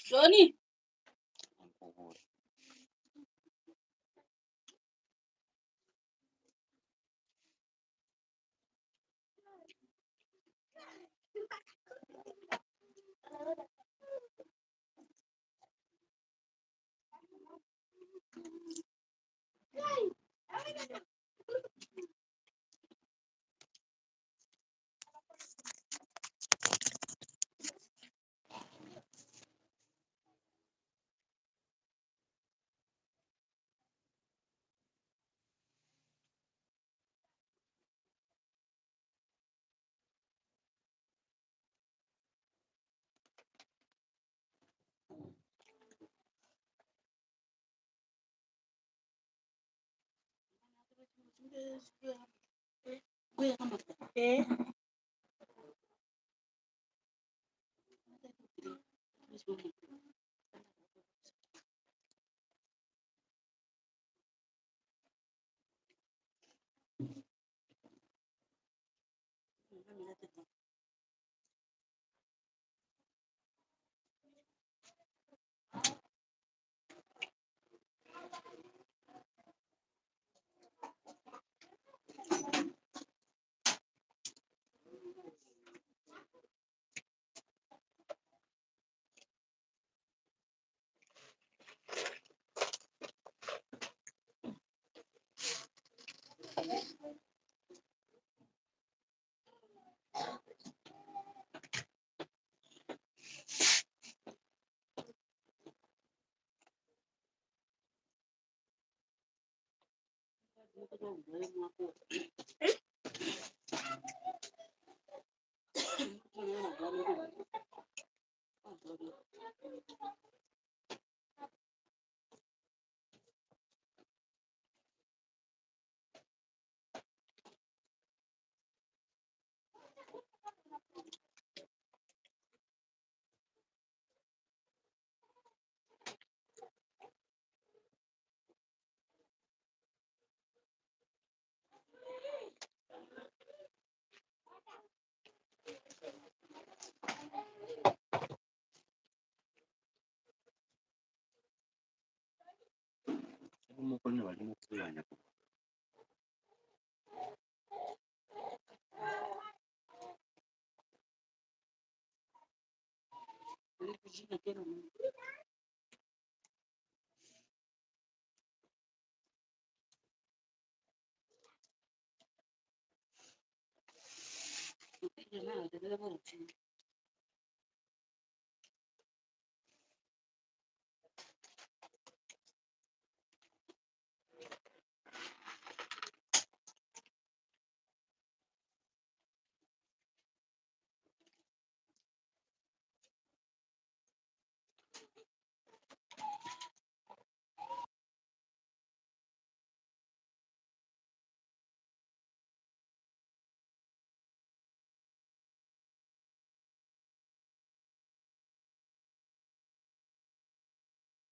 Johnny.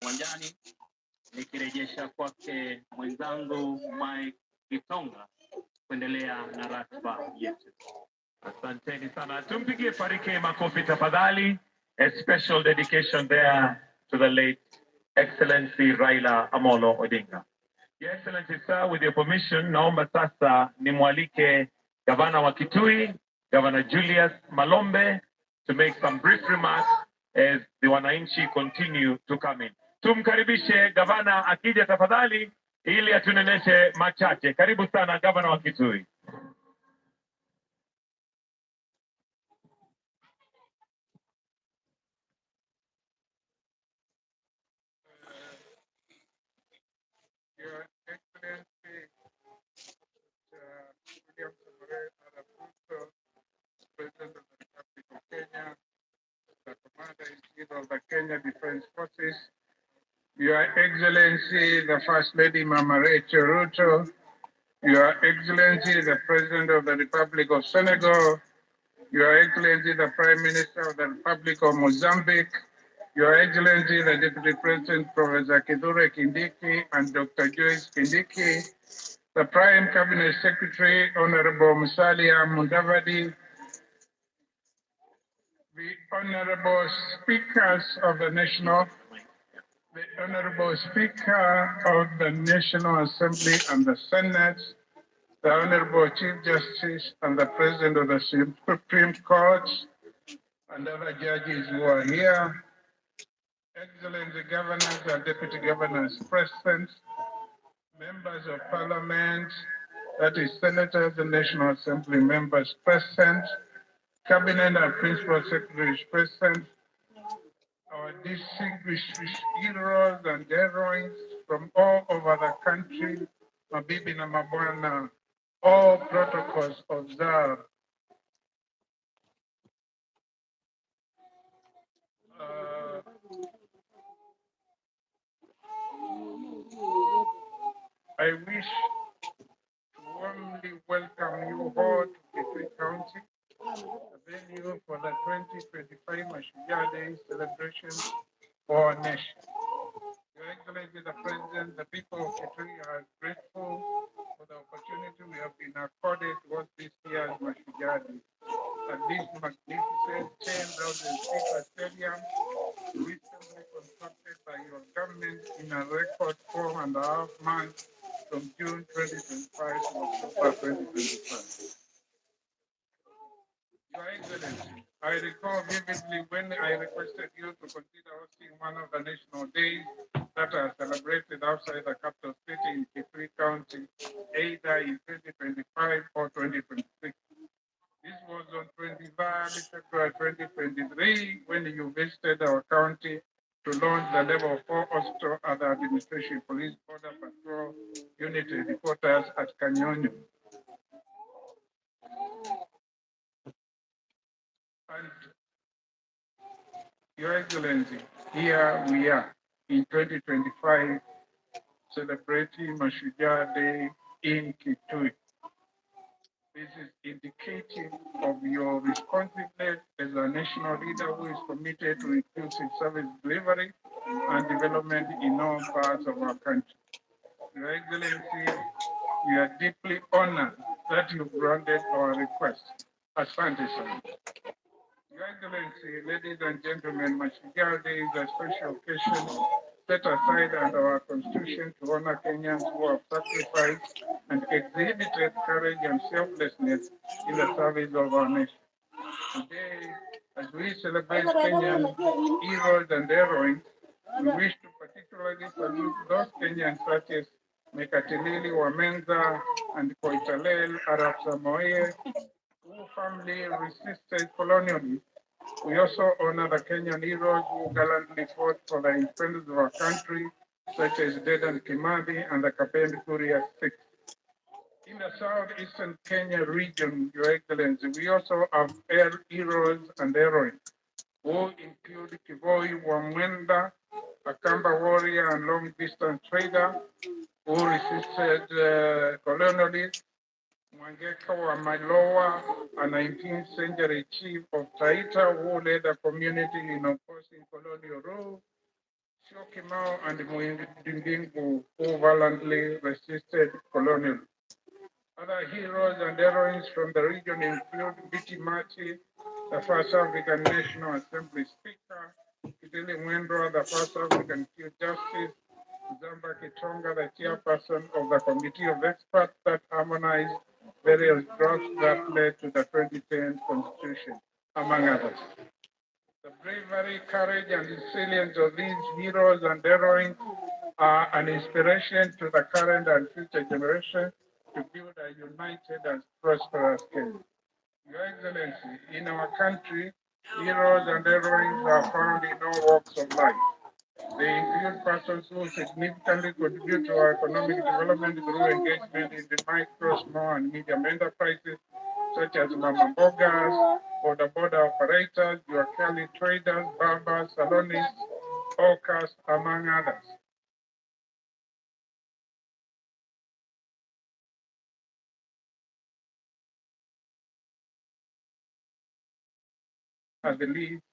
Uwanjani nikirejesha kwake mwenzangu Mike Kitonga kuendelea na ratiba yetu. Asanteni sana, tumpigie Farike makofi tafadhali. A special dedication there to the late Excellency Raila Amolo Odinga. Your Excellency sir, with your permission, naomba sasa nimwalike Gavana wa Kitui, Governor Julius Malombe, to make some brief remarks as the wananchi continue to come in. Tumkaribishe gavana akija tafadhali ili atuneneshe machache. Karibu sana gavana wa Kitui. Your Excellency, William Samoei Arap Ruto, President of the Republic of Kenya, the Commander-in-Chief of the Kenya Defense Forces, Your Excellency, the First Lady Mama Rachel Ruto, Your Excellency, the President of the Republic of Senegal, Your Excellency, the Prime Minister of the Republic of Mozambique, Your Excellency, the Deputy President, Professor Kitui Kindiki, and Dr. Joyce Kindiki, the Prime Cabinet Secretary, Honorable Musalia Mudavadi, the Honorable Speakers of the Honorable Speaker of the National Assembly and the Senate, the Honorable Chief Justice and the President of the Supreme Court, and other judges who are here, Excellency Governors and Deputy Governors present, Members of Parliament, that is Senators and National Assembly members present, Cabinet and Principal Secretaries present, our distinguished heroes and heroines from all over the country, mabibi na mabwana, all protocols observed. I wish to warmly welcome you all to Kitui County, the venue for the 2025 Mashujaaa Day celebration for our nation. Your Excellency, the President, the people of Kitui are grateful for the opportunity we have been accorded to host this year's Mashujaaa Day. At this magnificent 10,000-seater stadium, recently constructed by your government in a record 4.5 months from June 2025 to October 2025. Your Excellency, I recall vividly when I requested you to consider hosting one of the national days that are celebrated outside the capital city in Kitui County, either in 2025 or 2026. This was on 23rd February 2023 when you visited our county to launch the level 4 Hospital and Administration Police Border Patrol Unit headquarters at Kanyonyo. And Your Excellency, here we are in 2025 celebrating Mashujaaa Day in Kitui. This is indicative of your responsiveness as a national leader who is committed to inclusive service delivery and development in all parts of our country. Your Excellency, we are deeply honored that you granted our request. Asante sana. Your Excellency, ladies and gentlemen, Mashujaaa Day is a special occasion set aside under our Constitution to honor Kenyans who have sacrificed and exhibited courage and selflessness in the service of our nation. Today, as we celebrate Kenyan heroes and heroines, we wish to particularly salute those Kenyans such as Mekatilili Wamenza and Koitalel Arap Samoei, who firmly resisted colonialism. We also honor the Kenyan heroes who gallantly fought for the independence of our country, such as Dedan Kimathi and the Kapendi Kuria Six. In the southeastern Kenya region, Your Excellency, we also have heroes and heroines who include Kivoi Wamwenda, a Kamba warrior and long-distance trader who resisted colonialism, Mwangeka wa Malowa, a 19th century chief of Taita who led a community in opposing colonial rule, Syokimau and Muindingingu who valiantly resisted colonialism. Other heroes and heroines from the region include Biti Mati, the first African National Assembly Speaker, Kitili Mwendwa, the first African Chief Justice, Zamba Kitonga, the chairperson of the Committee of Experts that harmonized various drafts that led to the 2010 Constitution, among others. The bravery, courage, and resilience of these heroes and heroines are an inspiration to the current and future generations to build a united and prosperous Kenya. Your Excellency, in our country, heroes and heroines are found in all walks of life. They include persons who significantly contribute to our economic development through engagement in the micro, small, and medium enterprises, such as mama bogas, border operators, Juakali traders, barbers, salonists, hawkers, among others. athletes,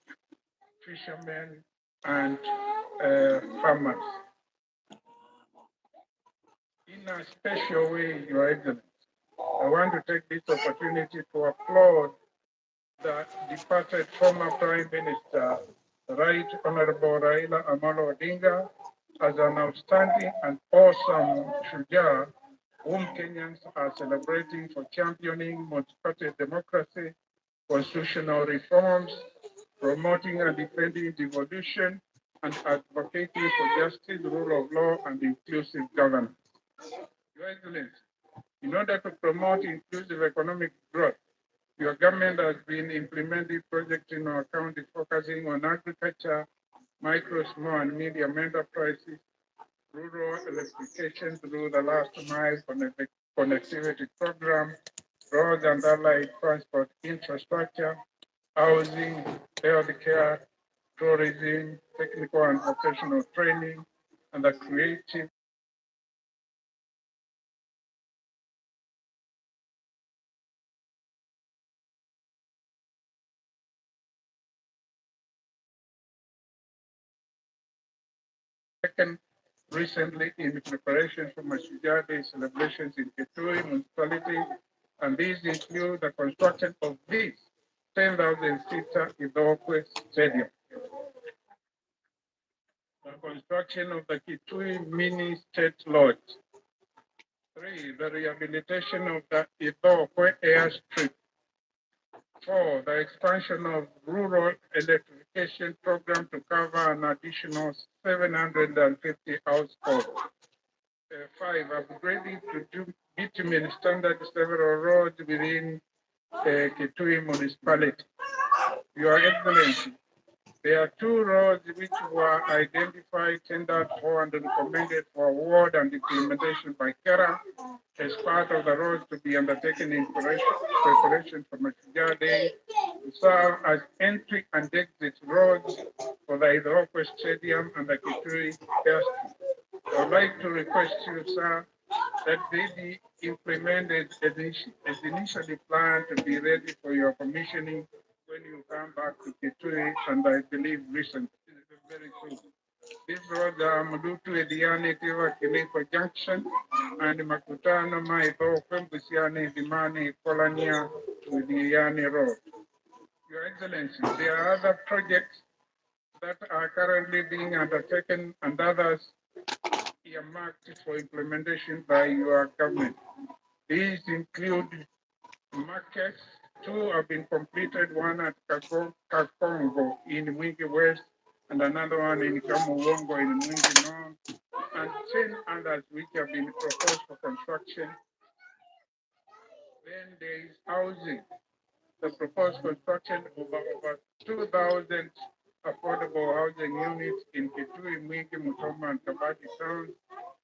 fishermen, and farmers. In a special way, Your Excellency, I want to take this opportunity to applaud the departed former Prime Minister, Right Honorable Raila Amolo Odinga, as an outstanding and awesome Shujaa whom Kenyans are celebrating for championing multi-party democracy, constitutional reforms, promoting and defending devolution, and advocating for justice, rule of law, and inclusive governance. Your Excellency, in order to promote inclusive economic growth, your government has been implementing projects in our county focusing on agriculture, micro, small, and medium enterprises, rural electrification through the last mile connectivity program, road and allied transport infrastructure, housing, healthcare, tourism, technical and vocational training, and the creative taken recently in preparation for Mashujaaa Day celebrations in Kitui municipality, and these include the construction of this 10,000-seater Idokwe Stadium, the construction of the Kitui Mini State Lodge, 3, the rehabilitation of the Idokwe Airstrip, 4, the expansion of rural electrification program to cover an additional 750 households. 5, upgrading to bitumen standard several roads within Kitui municipality. Your Excellency, there are 2 roads which were identified, tendered for, and recommended for award and implementation by KERA as part of the roads to be undertaken in preparation for Mashujaaa Day to serve as entry and exit roads for the Idokwe Stadium and the Kitui Airstrip. I would like to request you, sir, that they be implemented as initially planned to be ready for your commissioning when you come back to Kitui, and I believe recently, very soon. These roads are Mudutu Ediani Tiva Kilipo Junction and Makutano Maito Kwembusiani Dimani Kolania with the Yani Road. Your Excellency, there are other projects that are currently being undertaken and others earmarked for implementation by your government. These include markets. 2 have been completed, one at Kakongo in Mwingi West and another one in Kamuwongo in Mwingi North, and 10 others which have been proposed for construction. Then there is housing. The proposed construction of over 2,000 affordable housing units in Kitui, Mwingi, Mutoma, and Kabati towns,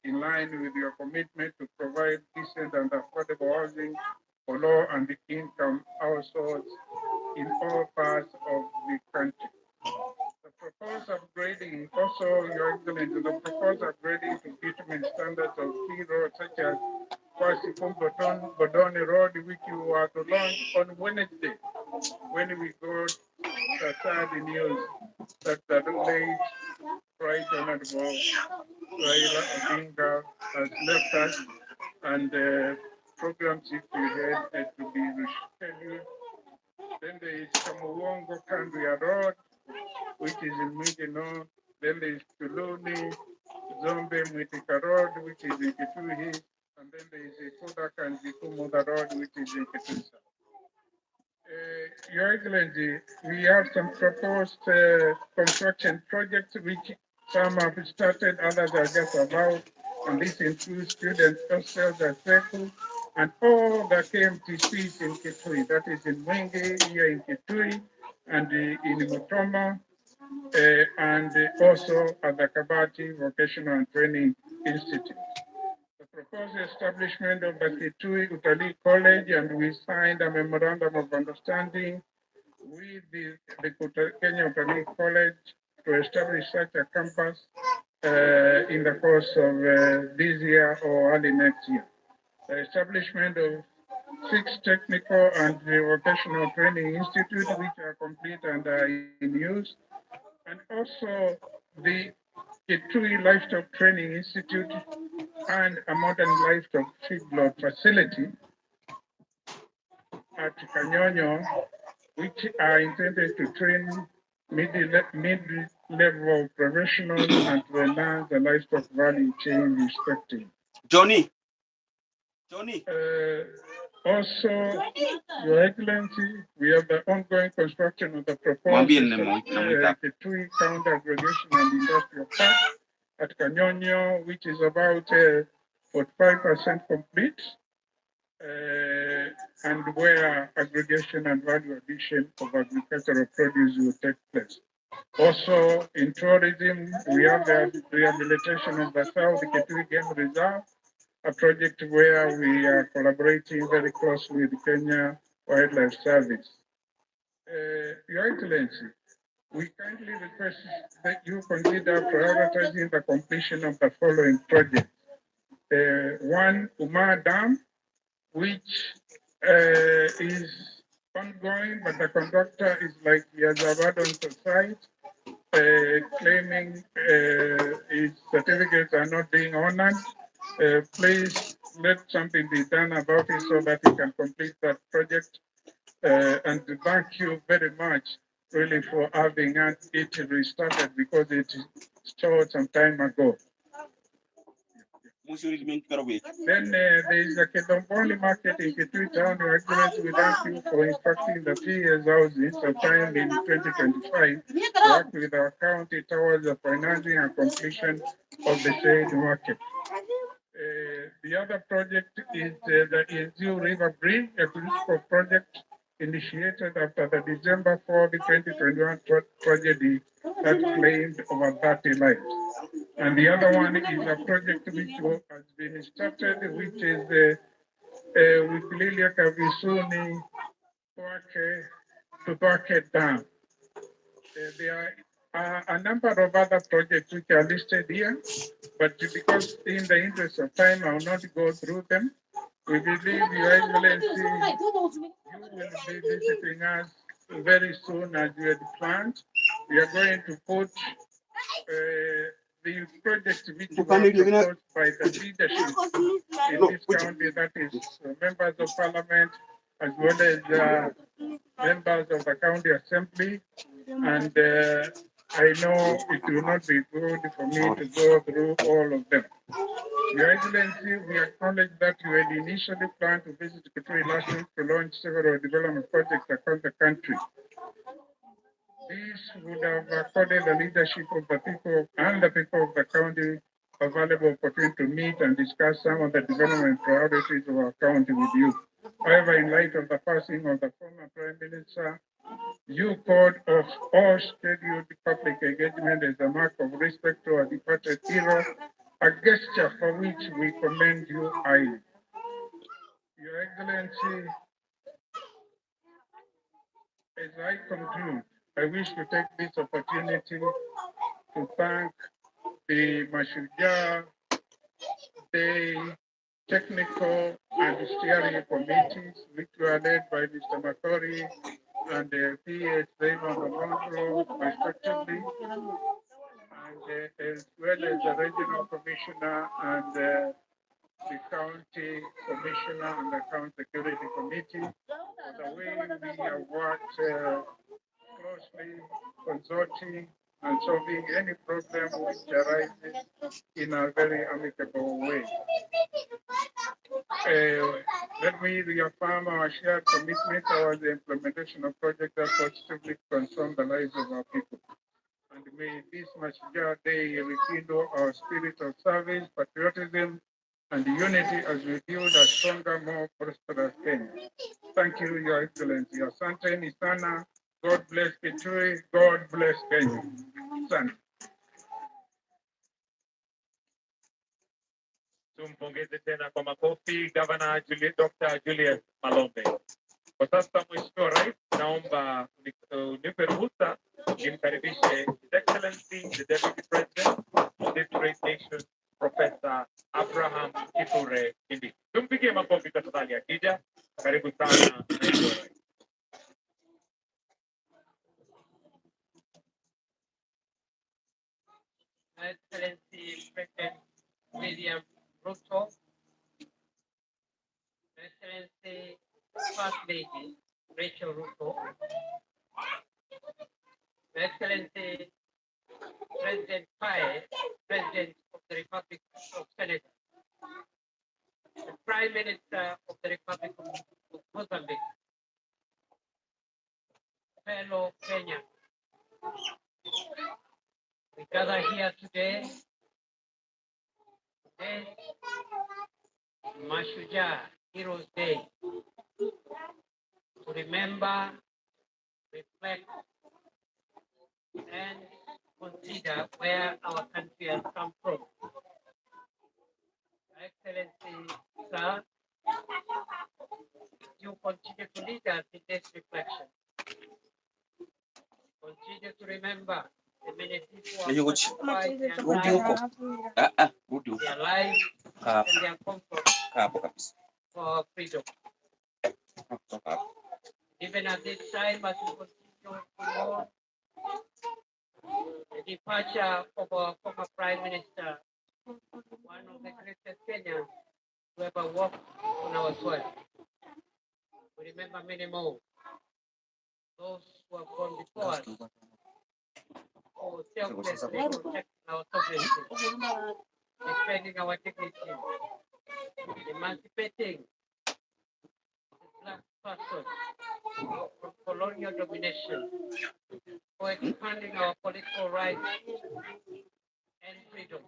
in line with your commitment to provide decent and affordable housing for low and income households in all parts of the country. The proposed upgrading, also, Your Excellency, the proposed upgrading to bitumen standards of key roads such as Kwasikum Bodoni Road, which you are to launch on Wednesday, when we got the sad news that the late Right Honorable Raila Odinga has left us, and the programs if we had to be rescheduled. Then there is Kamuwongo Kandria Road, which is in Migino. Then there is Tuluni, Zombe Mwitika Road, which is in Kitui. And then there is Kodak and Jikumuda Road, which is in Kitui. Your Excellency, we have some proposed construction projects which some have started, others are just about, and this includes student hostels at Seku and all the KMTCs in Kitui, that is in Mwingi, here in Kitui, and in Mutoma, and also at the Kabati Vocational and Training Institute. The proposed establishment of the Kitui Utalii College, and we signed a memorandum of understanding with the Kenya Utalii College to establish such a campus in the course of this year or early next year. The establishment of 6 technical and vocational training institutes which are complete and are in use, and also the Kitui Livestock Training Institute and a modern livestock feedlot facility at Kanyonyo, which are intended to train mid-level professionals and to enhance the livestock value chain respectively. Johnny. Also, Your Excellency, we have the ongoing construction of the proposed Kitui County Aggregation and Industrial Park at Kanyonyo, which is about 45% complete, and where aggregation and value addition of agricultural produce will take place. Also, in tourism, we have the rehabilitation of the South Kitui Game Reserve, a project where we are collaborating very closely with Kenya Wildlife Service. Your Excellency, we kindly request that you consider prioritizing the completion of the following projects. One, Umar Dam, which is ongoing, but the contractor is like he has abandoned the site, claiming his certificates are not being honored. Please let something be done about it so that we can complete that project. And thank you very much, really, for having it restarted because it started some time ago. Then there is a Kedomboli market in Kitui town. Your Excellency, we thank you for instructing the 3 years houses sometime in 2025 to work with our county towards the financing and completion of the said market. The other project is the Izu River Bridge, a critical project initiated after the December 4, 2021 tragedy that claimed over 30 lives. And the other one is a project which has been started, which is with Lilia Kavisuni to Kwake Dam. There are a number of other projects which are listed here, but because in the interest of time, I will not go through them. We believe, Your Excellency, you will be visiting us very soon as you had planned. We are going to put the project which were proposed by the leadership in this county, that is members of parliament, as well as members of the county assembly. And I know it will not be good for me to go through all of them. Your Excellency, we acknowledge that you had initially planned to visit Kitui last week to launch several development projects across the country. This would have accorded the leadership of the people and the people of the county a valuable opportunity to meet and discuss some of the development priorities of our county with you. However, in light of the passing of the former Prime Minister, you called off all scheduled public engagement as a mark of respect to our departed hero, a gesture for which we commend you highly. Your Excellency, as I conclude, I wish to take this opportunity to thank the Mashujaaa Day technical and steering committees, which were led by Mr. Makori and P.S. Raymond Alonso, respectively, and as well as the regional commissioner and the county commissioner and the county security committee, for the way we have worked closely, consulting and solving any problem which arises in a very amicable way. Let me reaffirm our shared commitment towards the implementation of projects that positively concern the lives of our people. And may this Mashujaaa Day rekindle our spirit of service, patriotism, and unity as we build a stronger, more prosperous Kenya. Thank you, Your Excellency. Asante sana. God bless Kitui. God bless Kenya. Asante. Tumpongeze tena kwa makofi Gavana Dr. Julius Malombe. Kwa sasa Mheshimiwa Rais, naomba unipe ruhusa nimkaribishe His Excellency the Deputy President of this great nation, Professor Abraham Kithure Kindiki. Tumpigie makofi tafadhali akija. Karibu sana naibu wa rais. Excellency President William Ruto, Excellency First Lady Rachel Ruto, Excellency President Pai, President of the Republic of Senegal, the Prime Minister of the Republic of Mozambique, fellow Kenyans, we gather here today, Mashujaaa Heroes Day, to remember, reflect, and consider where our country has come from. Excellency, sir, you continue to lead us in this reflection. Continue to remember the many people who have sacrificed their lives and their comfort for our freedom. Even at this time, as we continue to mourn the departure of our former Prime Minister, one of the greatest Kenyans to ever walk on our soil. We remember many more, those who have gone before us, who selflessly protect our sovereignty, defending our dignity, emancipating the black person from colonial domination, for expanding our political rights and freedom,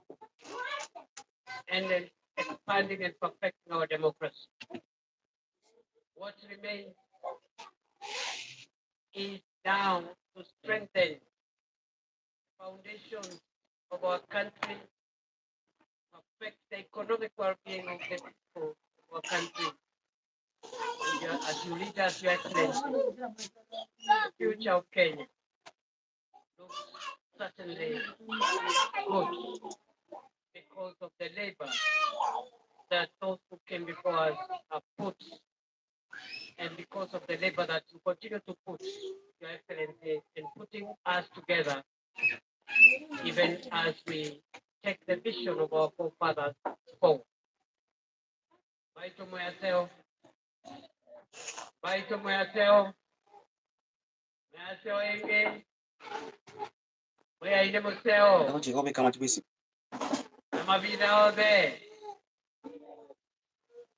and then expanding and perfecting our democracy. What remains is now to strengthen the foundations of our country, perfect the economic well-being of the people of our country. As you lead us, Your Excellency, the future of Kenya looks certainly good because of the labor that those who came before us have put, and because of the labor that you continue to put, Your Excellency, in putting us together, even as we take the vision of our forefathers forward. Baito Moyaseo, Baito Moyaseo, Moyaseo Enge, Moya Ine Moseo, Namavida Ode.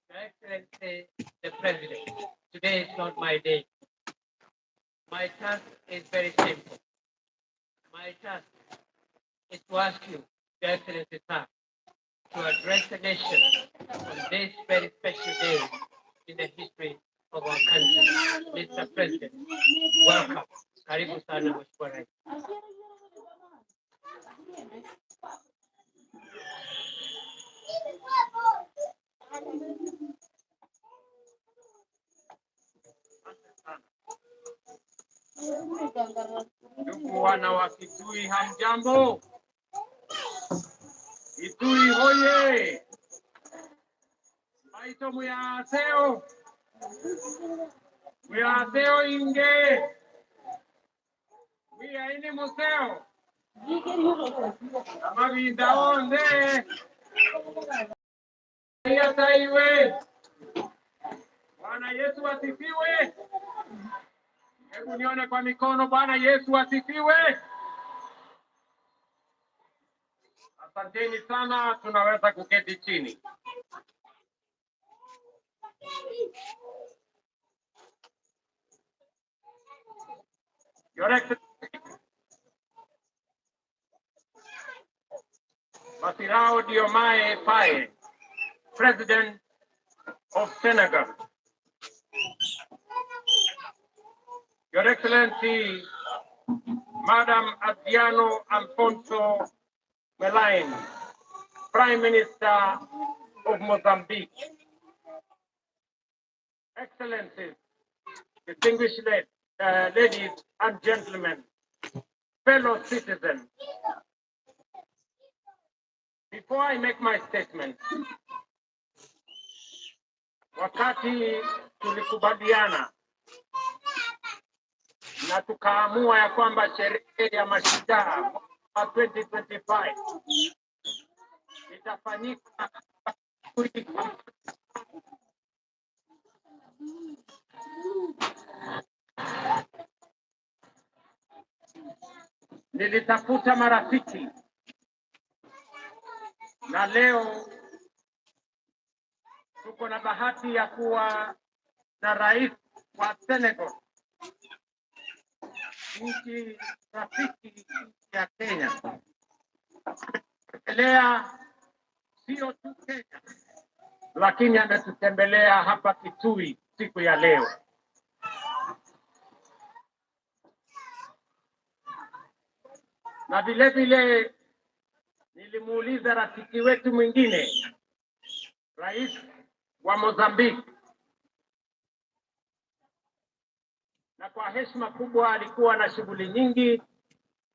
Your Excellency, the President, today is not my day. My task is very simple. My task is to ask you, Your Excellency, sir, to address the nation on this very special day in the history of our country. Mr. President, welcome. Karibu sana Mheshimiwa Rais. Ndugu wana wa Kitui, hamjambo? Kitui hoye! Baito muyaseo, muyaseo inge, muyaine museo, amavinda onde, yataiwe. Bwana Yesu asifiwe. Hebu nione kwa mikono. Bwana Yesu asifiwe. Asanteni sana, tunaweza kuketi chini. Your Excellency, Masirao Diomaye Faye, President of Senegal. Your Excellency, Madam Adriano Alfonso Melaine, Prime Minister of Mozambique. Excellencies, distinguished ladies and gentlemen, fellow citizens, before I make my statement, wakati tulikubaliana na tukaamua ya kwamba sherehe ya Mashujaaa wa 2025 itafanyika nilitafuta marafiki na leo tuko na bahati ya kuwa na rais wa Senegal, nchi rafiki ya Kenya. Tembelea sio tu Kenya, lakini ametutembelea hapa Kitui siku ya leo. Na vile vile nilimuuliza rafiki wetu mwingine, rais wa Mozambique, na kwa heshima kubwa alikuwa na shughuli nyingi,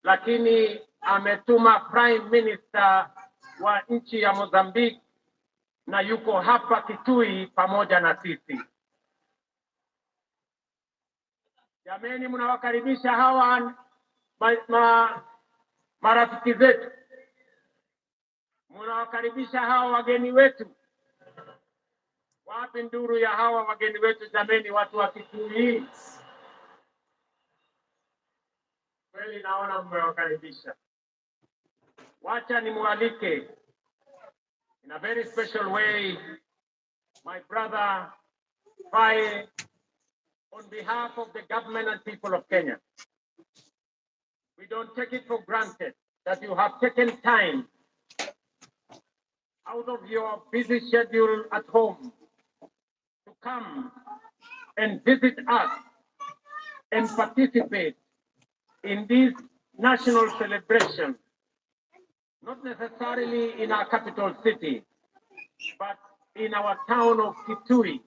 lakini ametuma prime minister wa nchi ya Mozambique na yuko hapa Kitui pamoja na sisi. Jameni, mnawakaribisha hawa marafiki zetu, mnawakaribisha hawa wageni wetu. Wapi nduru ya hawa wageni wetu jameni, watu wa Kitui? Kweli naona mmewakaribisha. Wacha nimwalike in a very special way my brother Faye, on behalf of the government and people of Kenya. We don't take it for granted that you have taken time out of your busy schedule at home to come and visit us and participate in this national celebration, not necessarily in our capital city, but in our town of Kitui.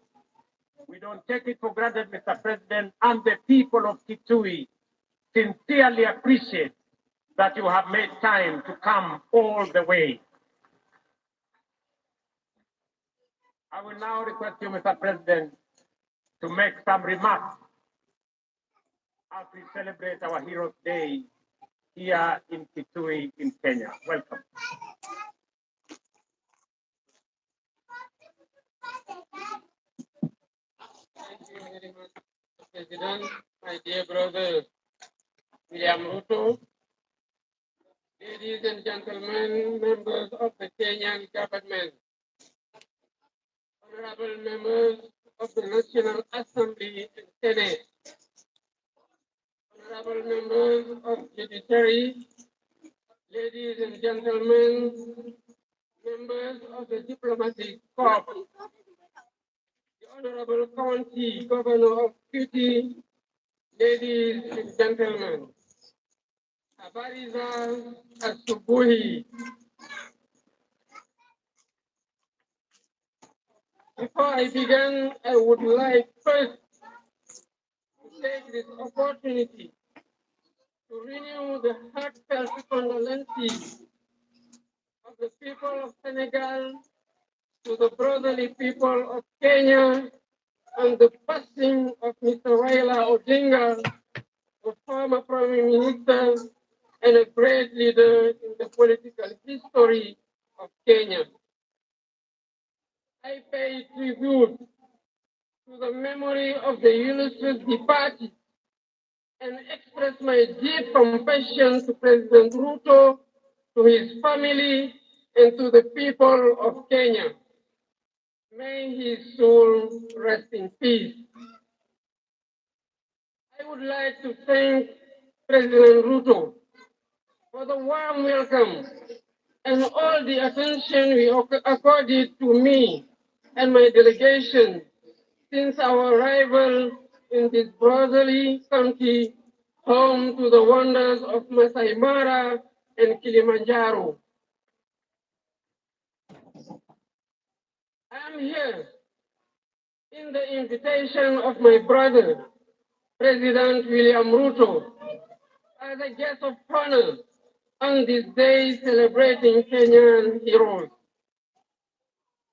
We don't take it for granted, Mr. President, and the people of Kitui sincerely appreciate that you have made time to come all the way. I will now request you, Mr. President, to make some remarks as we celebrate our Heroes Day here in Kitui in Kenya. Welcome. Thank you very much, President, my dear brother William Ruto, ladies and gentlemen, members of the Kenyan government, honorable members of the National Assembly and Senate, honorable members of Judiciary, ladies and gentlemen, members of the Diplomatic Corps, the Honorable County Governor of Kitui, ladies and gentlemen, habari za asubuhi. Before I begin, I would like first to take this opportunity to renew the heartfelt condolences of the people of Senegal to the brotherly people of Kenya and the passing of Mr. Raila Odinga, the former Prime Minister and a great leader in the political history of Kenya. I pay tribute to the memory of the illustrious departed and express my deep compassion to President Ruto, to his family, and to the people of Kenya. May his soul rest in peace. I would like to thank President Ruto for the warm welcome and all the attention he accorded to me and my delegation since our arrival in this brotherly country, home to the wonders of Masai Mara and Kilimanjaro. I am here in the invitation of my brother, President William Ruto, as a guest of honor on this day celebrating Kenyan heroes.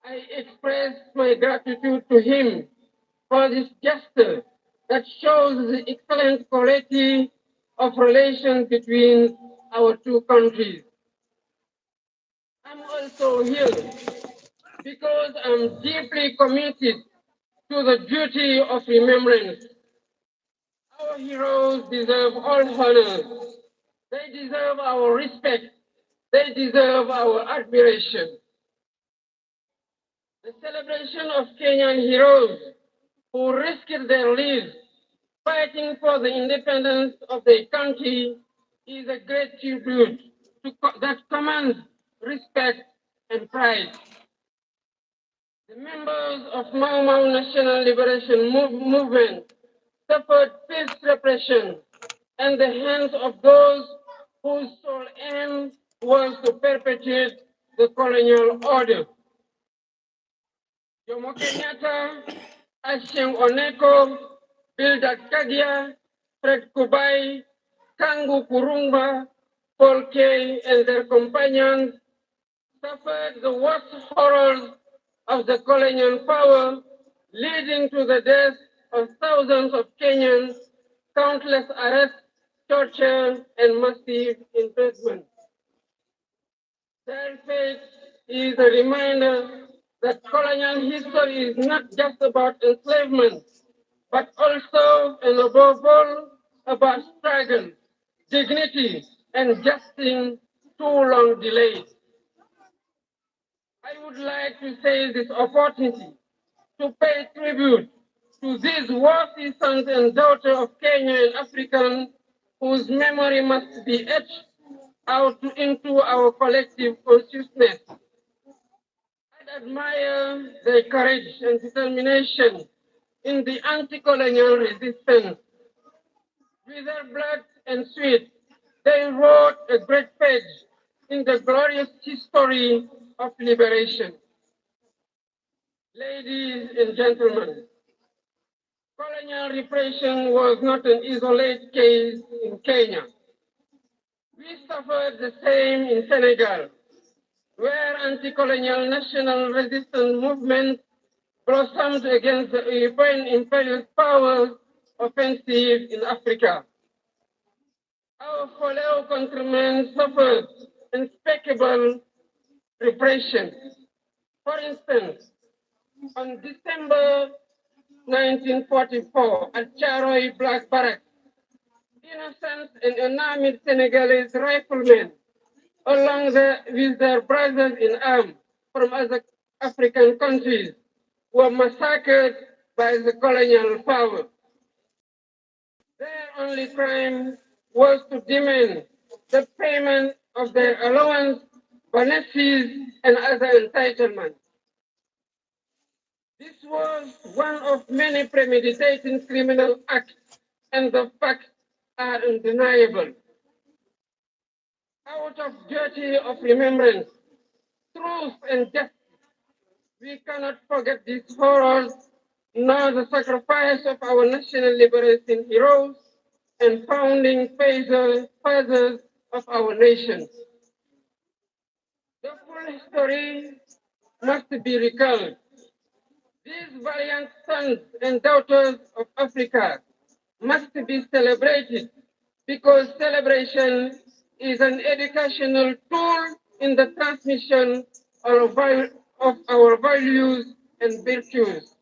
I express my gratitude to him for this gesture that shows the excellent quality of relations between our two countries. I'm also here because I'm deeply committed to the duty of remembrance. Our heroes deserve all honor. They deserve our respect. They deserve our admiration. The celebration of Kenyan heroes who risked their lives fighting for the independence of their country is a great tribute that commands respect and pride. The members of Mau Mau National Liberation Movement suffered fierce repression at the hands of those whose sole aim was to perpetuate the colonial order. Jomo Kenyatta, Asheng Oneko, Bildad Kadia, Fred Kubai, Kangu Kurumba, Paul Kay, and their companions suffered the worst horrors of the colonial power, leading to the death of thousands of Kenyans, countless arrests, torture, and massive imprisonment. Their fate is a reminder that colonial history is not just about enslavement, but also and above all about struggle, dignity, and justice too long delayed. I would like to seize this opportunity to pay tribute to these worthy sons and daughters of Kenya and African whose memory must be etched out into our collective consciousness. I admire their courage and determination in the anti-colonial resistance. With their blood and sweat, they wrote a great page in the glorious history of liberation. Ladies and gentlemen, colonial repression was not an isolated case in Kenya. We suffered the same in Senegal, where anti-colonial national resistance movements blossomed against the European imperialist powers offensive in Africa. Our fellow countrymen suffered unspeakable repression. For instance, on December 1944 at Charoy Black Barracks, innocent and unarmed Senegalese riflemen, with their brothers in arms from other African countries, were massacred by the colonial power. Their only crime was to demand the payment of their allowance, bonuses, and other entitlements. This was one of many premeditated criminal acts, and the facts are undeniable. Out of duty of remembrance, truth, and justice, we cannot forget these horrors, nor the sacrifice of our national liberation heroes and founding fathers of our nation. The full history must be recalled. These valiant sons and daughters of Africa must be celebrated because celebration is an educational tool in the transmission of our values and virtues.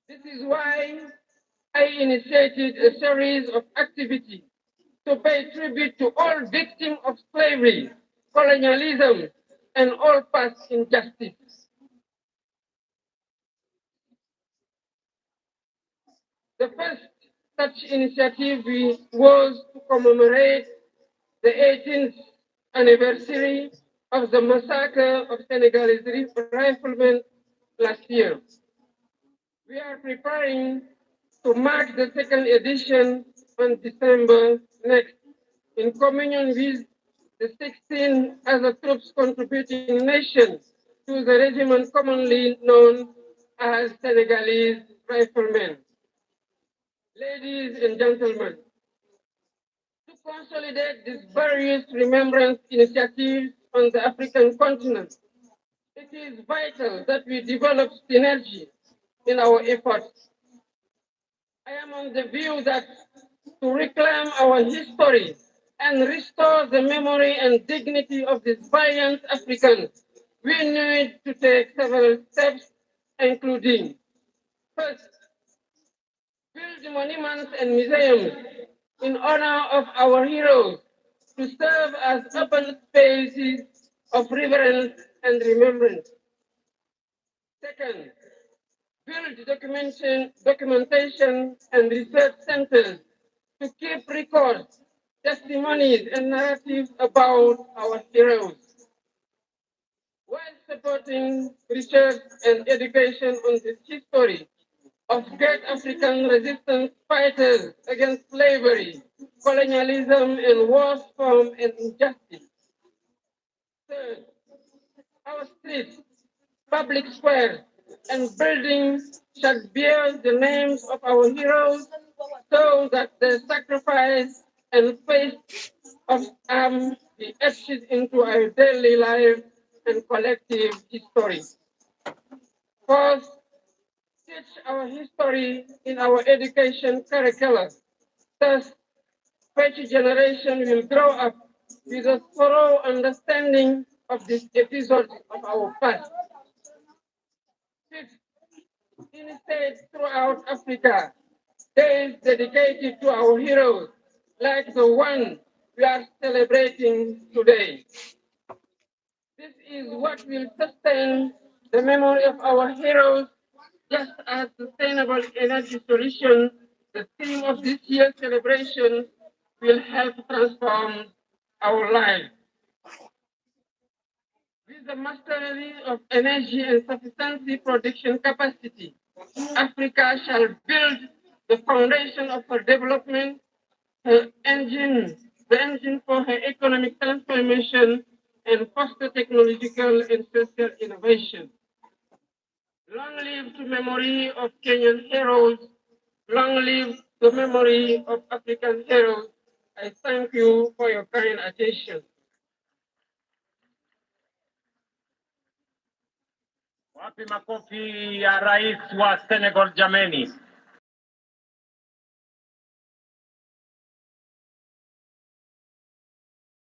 This is why I initiated a series of activities to pay tribute to all victims of slavery, colonialism, and all past injustice. The first such initiative was to commemorate the 18th anniversary of the massacre of Senegalese riflemen last year. We are preparing to mark the second edition on December next, in communion with the 16 other troops contributing nations to the regiment commonly known as Senegalese riflemen. Ladies and gentlemen, to consolidate these various remembrance initiatives on the African continent, it It is vital that we develop synergy in our efforts. I am on the view that to reclaim our history and restore the memory and dignity of these valiant Africans, we need to take several steps, including: first, build monuments and museums in honor of our heroes to serve as open spaces of reverence and remembrance. Second, build documentation and research centers to keep records, testimonies, and narratives about our heroes, while supporting research and education on the history of great African resistance fighters against slavery, colonialism, and wars from and injustice. Third, our streets, public squares, and buildings shall bear the names of our heroes so that the sacrifice and faith of be etched into our daily life and collective history. Fourth, teach our history in our education curricula. Thus, future generation will grow up with a thorough understanding of this episode of our past. Fifth, instead throughout Africa, days dedicated to our heroes, like the one we are celebrating today. This is what will sustain the memory of our heroes, just as sustainable energy solutions, the theme of this year's celebration, will help transform our lives. With the mastery of energy and sufficiency production capacity, Africa shall build the foundation of her development, the engine for her economic transformation, and foster technological and social innovation. Long live the memory of Kenyan heroes. Long live the memory of African heroes. I thank you for your kind attention. Wapi makofi ya rais wa Senegal jameni?